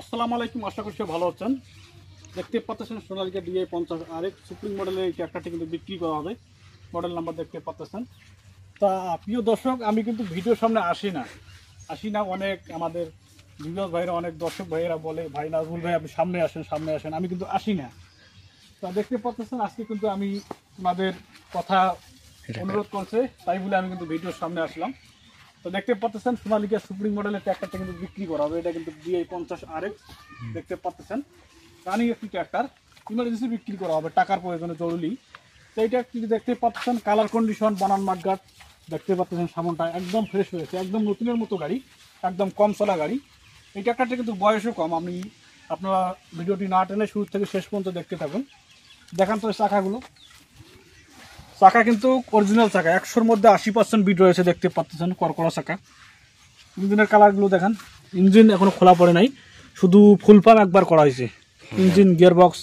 আসসালামু আলাইকুম, আশা করছি ভালো আছেন। দেখতে পাচ্ছেন সোনালিকা DI 50 আরেক সুপ্রিম মডেলের এই ট্র্যাক্টরটি কিন্তু বিক্রি করা হবে। মডেল নাম্বার দেখতে পাচ্ছেন। তা প্রিয় দর্শক, আমি কিন্তু ভিডিওর সামনে আসি না অনেক আমাদের ভিউয়ার্স ভাইরা, অনেক দর্শক ভাইয়েরা বলে ভাই নাজমুল ভাই আপনি সামনে আসেন, আমি কিন্তু আসি না। তা দেখতে পাচ্ছেন আজকে কিন্তু আমি আমাদের কথা অনুরোধ করছে, তাই বলে আমি কিন্তু ভিডিওর সামনে আসলাম। তো দেখতে পাচ্ছেন সোনালিকা সুপ্রিম মডেলের ট্র্যাক্টরটা কিন্তু বিক্রি করা হবে। এটা কিন্তু DI 50 RX দেখতে পাচ্ছেন, রানিং একটি ট্র্যাক্টর, ইমার্জেন্সি বিক্রি করা হবে, টাকার প্রয়োজনে জরুরি। তো এইটা দেখতে পাচ্ছেন কালার কন্ডিশন, বানান মাঠঘাট দেখতে পাচ্ছেন, সামনটা একদম ফ্রেশ হয়েছে, একদম নতুনের মতো গাড়ি, একদম কম চলা গাড়ি। এই ট্র্যাক্টরটা কিন্তু বয়সও কম। আপনারা ভিডিওটি না টেনে শুরু থেকে শেষ পর্যন্ত দেখতে থাকুন। দেখান তো চাকাগুলো, চাকা কিন্তু অরিজিনাল চাকা, 100-র মধ্যে 80% বিট রয়েছে। দেখতে পাচ্ছেন করকড়া চাকা। ইঞ্জিনের কালারগুলো দেখেন, ইঞ্জিন এখনো খোলা পড়ে নাই, শুধু ফুল পাম্প একবার করা হয়েছে। ইঞ্জিন গিয়ার বক্স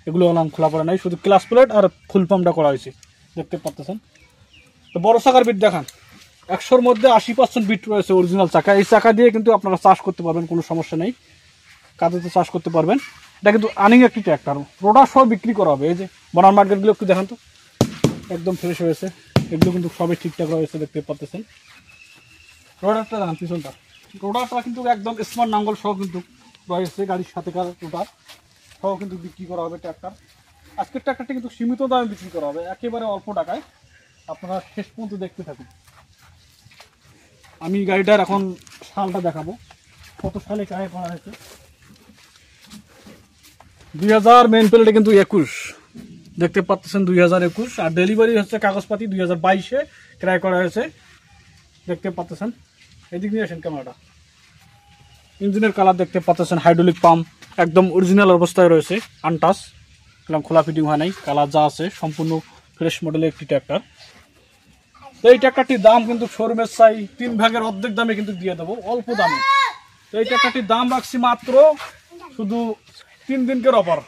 এগুলো খোলা পড়ে নাই, শুধু ক্লাস প্লেট আর ফুল পাম্পটা করা হয়েছে। দেখতে পাচ্ছেন। তো বড় চাকার বিট দেখান, 100-র মধ্যে 80% বিট রয়েছে অরিজিনাল চাকা। এই চাকা দিয়ে কিন্তু আপনারা চাষ করতে পারবেন, কোনো সমস্যা নেই, কাজেতে চাষ করতে পারবেন। এটা কিন্তু আর্নিং একটি ট্র্যাক্টর, রোডার সহ বিক্রি করা হবে। এই যে বনার মার্কেটগুলো একটু দেখান তো, একদম ফ্রেশ হয়েছে, এগুলো কিন্তু সবই ঠিকঠাক রয়েছে। দেখতে পাচ্ছেন রোডারটা দেখান, পিছনটা রোডারটা কিন্তু একদম স্মার্ট নাঙ্গল সহ কিন্তু রয়েছে, গাড়ির সাথেকার রোডার সহ কিন্তু বিক্রি করা হবে ট্র্যাক্টর। আজকের ট্র্যাক্টরটা কিন্তু সীমিত দামে বিক্রি করা হবে, একেবারে অল্প টাকায়। আপনারা শেষ পর্যন্ত দেখতে থাকুন। আমি গাড়িটার এখন সালটা দেখাবো, কত সালে ক্রয় করা হয়েছে। 2000 মেন প্লেটে কিন্তু 21 দেখতে পাচ্ছেন, 2021। আর ডেলিভারি হচ্ছে কাগজপাতি 2022-এ ক্রয় করা হয়েছে। দেখতে পাচ্ছেন, এদিক নিয়ে আসেন ক্যামেরাটা। ইঞ্জিনের কালার দেখতে পাচ্ছেন, হাইড্রোলিক পাম্প একদম অরিজিনাল অবস্থায় রয়েছে, আনটাচ, খোলা ফিটিং হয় নাই, কালার যা আছে সম্পূর্ণ ফ্রেশ মডেলের একটি ট্র্যাক্টর। তো এই ট্র্যাক্টরটির দাম কিন্তু শোরুমের চাই 3 ভাগের অর্ধেক দামে কিন্তু দিয়ে দেবো, অল্প দামে। তো এই ট্র্যাক্টরটির দাম রাখছি মাত্র, শুধু 3 দিনকের অফার,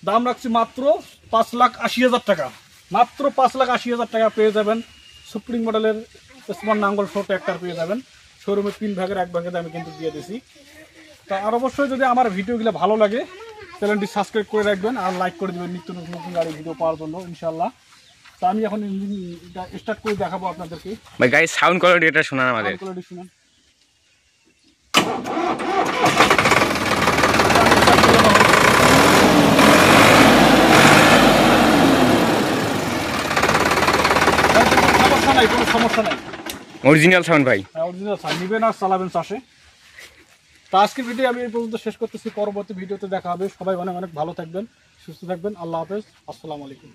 দাম রাখছি মাত্র 5,80,000 টাকা। মাত্র 5,80,000 টাকা পেয়ে যাবেন সুপ্রিম মডেলের স্মার্ট নাঙ্গল সহ ট্র্যাক্টর পেয়ে যাবেন। শোরুমে 3 ভাগের 1 ভাগের দামে কিন্তু দিয়ে দিছি। তা আর অবশ্যই যদি আমার ভিডিওগুলো ভালো লাগে, চ্যানেলটি সাবস্ক্রাইব করে রাখবেন আর লাইক করে দেবেন নিত্য নতুন নতুন গাড়ির ভিডিও পাওয়ার জন্য, ইনশাল্লাহ। তা আমি এখন ইঞ্জিনটা স্টার্ট করে দেখাবো আপনাদেরকে। ভাই গাড়ির সাউন্ড কোয়ালিটি এটা শোনান আমাদের। শুনুন। কোনো সমস্যা নাই, অরিজিনাল সাউন্ড ভাই, অরিজিনাল সাউন্ড। নিবেন আর চালাবেন চাষে। তা আজকের ভিডিও আমি এই পর্যন্ত শেষ করতেছি, পরবর্তী ভিডিওতে দেখা হবে। সবাই অনেক অনেক ভালো থাকবেন, সুস্থ থাকবেন। আল্লাহ হাফেজ, আসসালামু আলাইকুম।